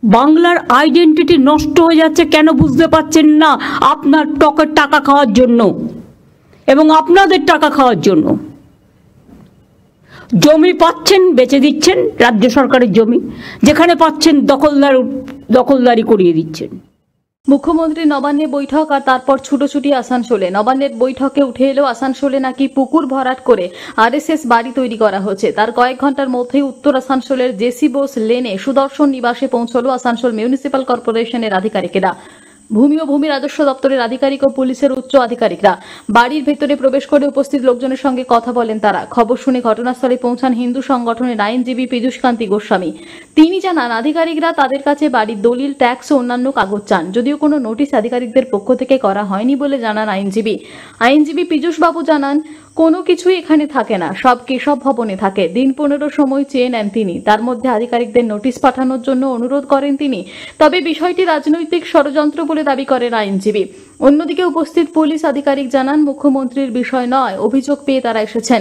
বাংলার আইডেন্টিটি নষ্ট হয়ে যাচ্ছে কেন বুঝতে পারছেন না? আপনার টকের টাকা খাওয়ার জন্য এবং আপনাদের টাকা খাওয়ার জন্য। জমি পাচ্ছেন বেচে দিচ্ছেন, রাজ্য সরকারের জমি, যেখানে পাচ্ছেন দখলদারি করিয়ে দিচ্ছেন। মুখ্যমন্ত্রী নবান্নে বৈঠক আর তারপর ছুটোছুটি আসানসোলে। নবান্নের বৈঠকে উঠে এলো আসানসোলে নাকি পুকুর ভরাট করে আরএসএস বাড়ি তৈরি করা হচ্ছে। তার কয়েক ঘন্টার মধ্যেই উত্তর আসানসোলের জেসি বোস লেনে সুদর্শন নিবাসে পৌঁছলো আসানসোল মিউনিসিপ্যাল কর্পোরেশনের আধিকারিকেরা। ভূমি ও ভূমি রাজস্ব দপ্তরের আধিকারিক ও পুলিশের উচ্চ আধিকারিকরা বাড়ির ভেতরে প্রবেশ করে উপস্থিত লোকজনের সঙ্গে কথা বলেন তারা। খবর শুনে ঘটনাস্থলে পৌঁছান হিন্দু সংগঠনের আইনজীবী পীযূষকান্তি গোস্বামী। তিনি জানান, আধিকারিকরা তাদের কাছে বাড়ির দলিল, ট্যাক্স ও অন্যান্য কাগজ চান। যদিও কোনো নোটিশ আধিকারিকদের পক্ষ থেকে করা হয়নি বলে জানান আইনজীবী পীযূষবাবু জানান, কোনো কিছুই এখানে থাকে না, সব কেশব ভবনে থাকে। দিন 15 সময় চেয়ে নেন তিনি। তার মধ্যে আধিকারিকদের নোটিশ পাঠানোর জন্য অনুরোধ করেন তিনি। তবে বিষয়টি রাজনৈতিক ষড়যন্ত্র বলে দাবি করেন আইনজীবী। অন্যদিকে উপস্থিত পুলিশ আধিকারিক জানান, মুখ্যমন্ত্রীর বিষয় নয়, অভিযোগ পেয়ে তারা এসেছেন,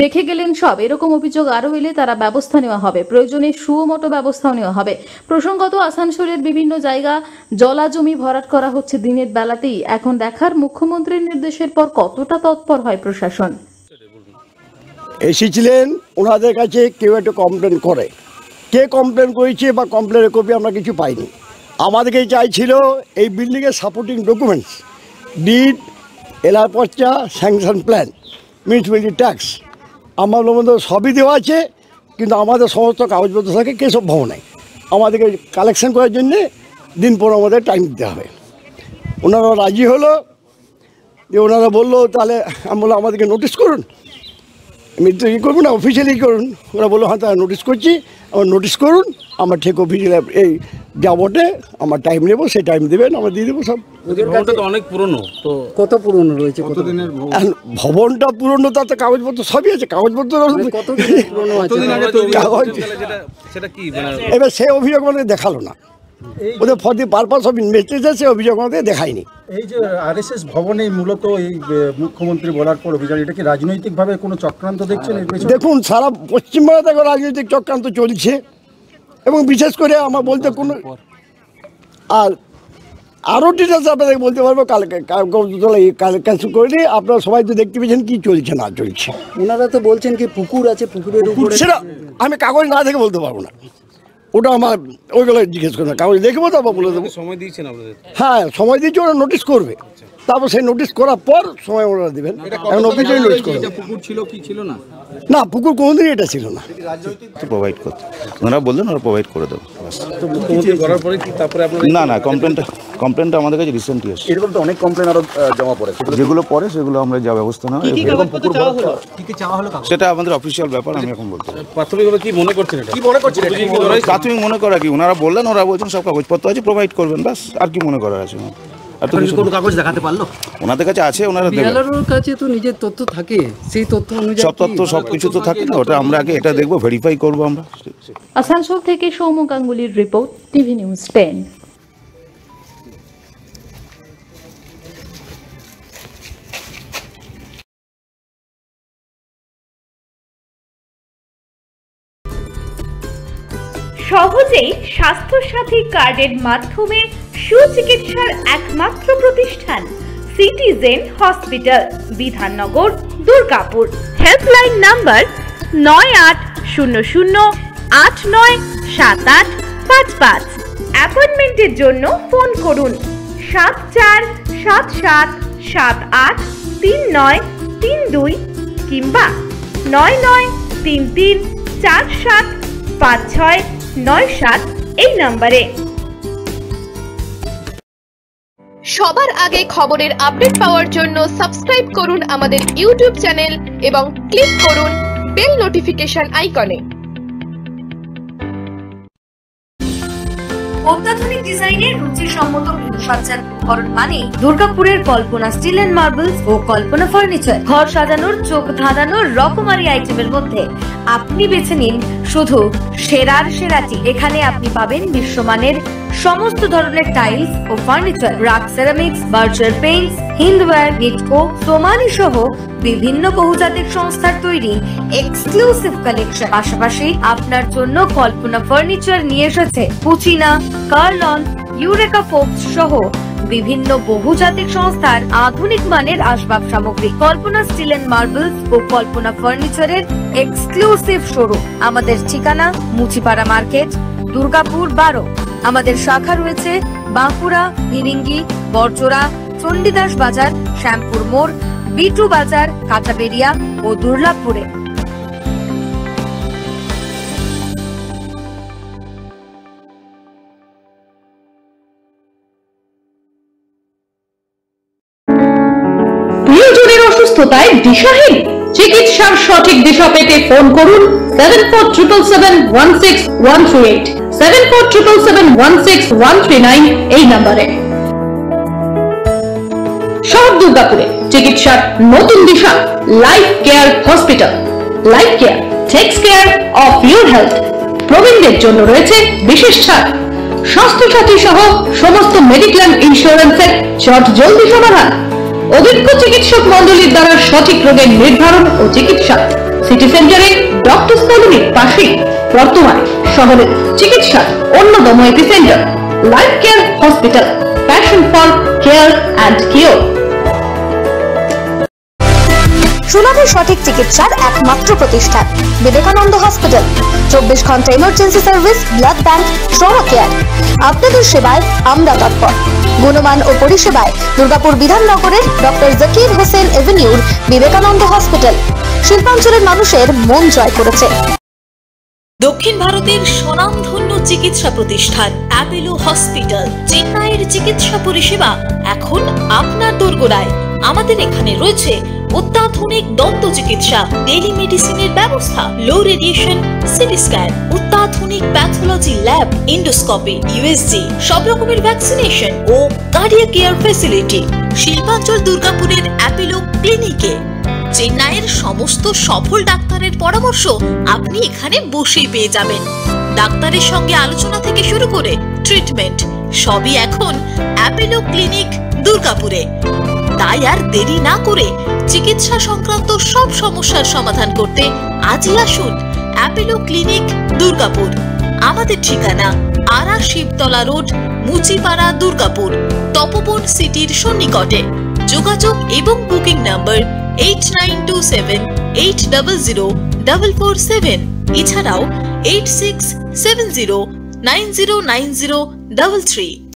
দেখে গেলেন সব। এরকম অভিযোগ আরও এলে তারা ব্যবস্থা নেওয়া হবে, প্রয়োজনে সুমোটো ব্যবস্থাও নেওয়া হবে। প্রসঙ্গত, আসানসোলের বিভিন্ন জায়গা জলা জমি ভরাট করা হচ্ছে দিনের বেলাতেই। এখন দেখার মুখ্যমন্ত্রীর নির্দেশের পর কতটা তৎপর হয় প্রশাসন। এসেছিলেন, ওনাদের কাছে কেউ একটা কমপ্লেন করে, কে কমপ্লেন করেছে বা কমপ্লেনের কপি আমরা কিছু পাইনি। আমাদেরকে চাইছিল এই বিল্ডিংয়ের সাপোর্টিং ডকুমেন্টস, ডিড, এলআর পর্চা, স্যাংশন প্ল্যান, মিউনিসিপ্যালিটি ট্যাক্স। আমাদের মধ্যে সবই দেওয়া আছে, কিন্তু আমাদের সমস্ত কাগজপত্র থাকে কেশব ভবনে। আমাদেরকে কালেকশন করার জন্যে দিন পর আমাদের টাইম দিতে হবে। ওনারা রাজি হলো, যে ওনারা বললো তাহলে আমি বললাম আমাদেরকে নোটিশ করুন। আমি তো করবো না, অফিসিয়ালি করুন। ওরা বললো হ্যাঁ তারা নোটিশ করছি, আমার নোটিশ করুন, আমার ঠিক অফিসিয়াল এই যা বটে আমার টাইম নেবো, সেই টাইম দেবেন, আমরা দিয়ে দেবো সব। ভবনটা তো অনেক পুরনো, তো কত পুরনো রয়েছে, কতদিনের ভবনটা পুরনো, তাতে কাগজপত্র সবই আছে, কাগজপত্র এবার সেই অভিযোগ আমাদের দেখালো না, ওদের for the purpose of investigation সেই অভিযোগ আমাদের দেখায়নি। এই যে আরএসএস ভবনে মূলত এই মুখ্যমন্ত্রী বলার পর অভিযান, এটা কি রাজনৈতিকভাবে কোনো চক্রান্ত দেখছেন? দেখুন, সারা পশ্চিমবঙ্গে থেকে রাজনৈতিক চক্রান্ত চলছে, এবং বিশেষ করে আমার বলতে কোনো আর আরও ডিটেলস আপনাদের বলতে পারবো কালকে কালকে করে। আপনারা সবাই তো দেখতে পেয়েছেন কি চলছে না চলছে। ওনারা তো বলছেন কি পুকুর আছে, পুকুরের উপরে সেটা আমি কাগজ না দেখে বলতে পারবো না, ওটা আমার ওইগুলো জিজ্ঞেস করবে, কাগজ দেখবো তারপর বলে দেবো। সময় দিয়েছেন আপনাদের? হ্যাঁ, সময় দিয়েছে, ওরা নোটিশ করবে, তারপর সেই নোটিশ করার পর সময় ওরা দেবেন। এখন অফিসে নোটিশ করবে। পুকুর ছিল কি ছিল না? না, পুকুর কোনোদিনই এটা ছিল না। প্রোভাইড করতে ওনারা বললেন, ওরা প্রোভাইড করে দেবো। না না, কমপ্লেনটা আমাদের কাছে রিসেন্টলি এসেছে। এরকম তো অনেক কমপ্লেন আরো জমা পড়ে, যেগুলো পড়ে সেগুলো আমরা যা ব্যবস্থা নেওয়া সেটা আমাদের অফিসিয়াল ব্যাপার। আমি এখন বলতে প্রাথমিকভাবে কি মনে করছেন, প্রাথমিক মনে করা কি, ওনারা বললেন, ওরা বলছেন সব কাগজপত্র আছে, প্রোভাইড করবেন, ব্যাস। আর কি মনে করার আছে? কাগজ দেখাতে পারলো ওনাদের কাছে আছে, ওনারা কাছে তো নিজের তথ্য থাকে, সেই তথ্য অনুযায়ী সব তথ্য সবকিছু তো থাকে না, ওটা আমরা আগে এটা দেখবো, ভেরিফাই করবো আমরা। আসানসোল থেকে সৌম্য গাঙ্গুলির রিপোর্ট, টিভি নিউজ 10। সহজেই স্বাস্থ্যসাথী কার্ডের মাধ্যমে সুচিকিৎসার একমাত্র প্রতিষ্ঠান citizen hospital, Bidhannagar, Durgapur. Helpline number 9800897855। অ্যাপয়েন্টমেন্টের জন্য ফোন করুন 7477783932 কিংবা 9933475697 এই নম্বরে। সবার আগে খবরের আপডেট পাওয়ার জন্য সাবস্ক্রাইব করুন আমাদের ইউটিউব চ্যানেল এবং ক্লিক করুন বেল নোটিফিকেশন আইকনে। অত্যাধুনিক ডিজাইনের রুচিসম্মত গৃহসজ্জার উপকরণ মানে দুর্গাপুরের কল্পনা স্টিল এন্ড মার্বেলস ও কল্পনা ফার্নিচার। ঘর সাজানোর, চোখ ধাঁধানোর রকমারি আইটেমের মধ্যে আপনি বেছে নিন শুধু সেরার সেরাটি। এখানে আপনি পাবেন বিশ্বমানের সমস্ত ধরনের টাইলস ও furniture, RAK ceramics, Berger paints, Hindware, Nitco, Somany সহ বিভিন্ন বহুজাতিক সংস্থার তৈরি এক্সক্লুসিভ কালেকশন। পাশাপাশি আপনার জন্য কল্পনা ফার্নিচার নিয়ে এসেছে পুচিনা, কার্লন, ইউরেকা ফোকস সহ বিভিন্ন বহুজাতিক সংস্থার আধুনিক মানের আসবাব সামগ্রী। কল্পনা স্টিল এন্ড মার্বেলস ও কল্পনা ফার্নিচারের এক্সক্লুসিভ শোরুম। আমাদের ঠিকানা মুচিপাড়া মার্কেট, দুর্গাপুর 12। আমাদের শাখা রয়েছে বাঁকুড়া, ফিরিঙ্গি, বড়জোড়া, চণ্ডীদাস বাজার, শ্যামপুর মোড়, বিটু বাজার, কাঁচাবেড়িয়া ও দুর্লাভপুরে। প্রিয়জনের অসুস্থতায় দিশাহীন? চিকিৎসার সঠিক দিশা পেতে ফোন করুন 7477716138, 7477716139 এই নম্বরে। শহর দুর্গাপুরে চিকিৎসার নতুন দিশা Life Care Hospital. Life Care takes care of your health. প্রবীণদের জন্য রয়েছে বিশেষ ছাড়। স্বাস্থ্য সাথী সহ সমস্ত মেডিক্লেম ইন্স্যুরেন্সের চট জলদি সমাধান। অভিজ্ঞ চিকিৎসক মন্ডলীর দ্বারা সঠিক রোগের নির্ধারণ ও চিকিৎসা। সিটি সেন্টারে ডক্টরস কলোনির পাশেই বর্তমানে শহরের চিকিৎসার অন্যতম epicentre Life Care Hospital, passion for care and cure. সুলভে সঠিক চিকিৎসার একমাত্র প্রতিষ্ঠান বিবেকানন্দ হসপিটাল। 24 ঘন্টা emergency service, blood bank, trauma care. আপনাদের সেবায় আমরা তৎপর। গুণমান ও পরিষেবায় দুর্গাপুর বিধাননগরের ডক্টর জাকির হোসেন এভিনিউর বিবেকানন্দ হসপিটাল শিল্পাঞ্চলের মানুষের মন জয় করেছে। দক্ষিণ ভারতের স্বনামধন্য চিকিৎসা প্রতিষ্ঠান অ্যাপেলো হসপিটাল। চেন্নাইয়ের চিকিৎসা পরিষেবা এখন আপনার দোরগোড়ায়। আমাদের এখানে রয়েছে অত্যাধুনিক দন্ত চিকিৎসা, টেলিমেডিসিনের ব্যবস্থা, লো রেডিয়েশন সিটি স্ক্যান, অত্যাধুনিক প্যাথোলজি ল্যাব, ইন্ডোস্কোপি, ইউএসজি, সব রকমের ভ্যাকসিনেশন ও কার্ডিয়াক কেয়ার ফ্যাসিলিটি। শিল্পাঞ্চল দুর্গাপুরের অ্যাপেলো ক্লিনিকে চেন্নাইয়ের সমস্ত সফল ডাক্তারের পরামর্শ আপনি এখানে বসেই পেয়ে যাবেন। ডাক্তারের সঙ্গে আলোচনা থেকে শুরু করে ট্রিটমেন্ট সবই এখন অ্যাপেলো ক্লিনিক দুর্গাপুরে। তাই আর দেরি না করে চিকিৎসা সংক্রান্ত সব সমস্যার সমাধান করতে আজই আসুন অ্যাপেলো ক্লিনিক দুর্গাপুর। আমাদের ঠিকানা আরা শিবতলা রোড, মুচিপাড়া, দুর্গাপুর, তপবন সিটির সন্নিকটে। যোগাযোগ এবং বুকিং নাম্বার 8927800447, এছাড়াও 8670909033।